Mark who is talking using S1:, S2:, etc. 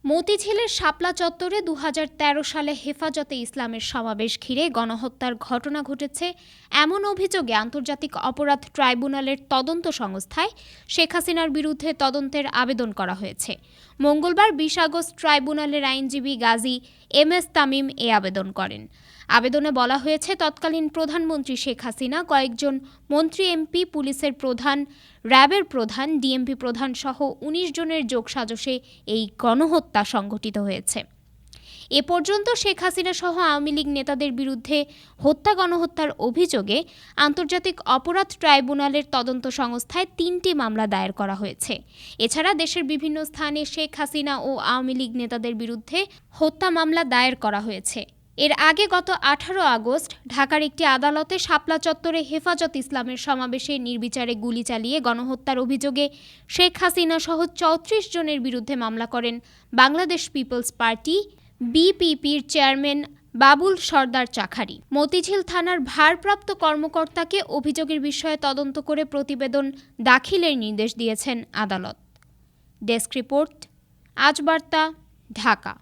S1: মতিঝিলের শাপলা চত্বরে ২০১৩ সালে হেফাজতে ইসলামের সমাবেশ ঘিরে গণহত্যার ঘটনা ঘটেছে এমন অভিযোগে আন্তর্জাতিক অপরাধ ট্রাইব্যুনালের তদন্ত সংস্থায় শেখ হাসিনার বিরুদ্ধে তদন্তের আবেদন করা হয়েছে। মঙ্গলবার ২০ আগস্ট ট্রাইব্যুনালের আইনজীবী গাজী এম.এস. তামিম এ আবেদন করেন। আবেদনে বলা হয়েছে, তৎকালীন প্রধানমন্ত্রী শেখ হাসিনা, কয়েকজন মন্ত্রী, এমপি, পুলিশের প্রধান, র্যাবের প্রধান, ডিএমপি প্রধান সহ ১৯ জনের যোগসাজশে এই গণহত্যা সংঘটিত হয়েছে। এ পর্যন্ত শেখ হাসিনা সহ আওয়ামী লীগ নেতাদের বিরুদ্ধে গণহত্যার অভিযোগে আন্তর্জাতিক অপরাধ ট্রাইব্যুনালের তদন্ত সংস্থায় ৩টি মামলা দায়ের করা হয়েছে। এছাড়া দেশের বিভিন্ন স্থানে শেখ হাসিনা ও আওয়ামী লীগ নেতাদের বিরুদ্ধে হত্যা মামলা দায়ের করা হয়েছে। এর আগে গত ১৮ আগস্ট ঢাকার একটি আদালতে শাপলা চত্বরে হেফাজত ইসলামের সমাবেশে নির্বিচারে গুলি চালিয়ে গণহত্যার অভিযোগে শেখ হাসিনা সহ ৩৪ জনের বিরুদ্ধে মামলা করেন বাংলাদেশ পিপলস পার্টি বিপিপির চেয়ারম্যান বাবুল সরদার চাখারি। মতিঝিল থানার ভারপ্রাপ্ত কর্মকর্তাকে অভিযোগের বিষয়ে তদন্ত করে প্রতিবেদন দাখিলের নির্দেশ দিয়েছেন আদালত। ডেস্ক রিপোর্ট, আজ বার্তা, ঢাকা।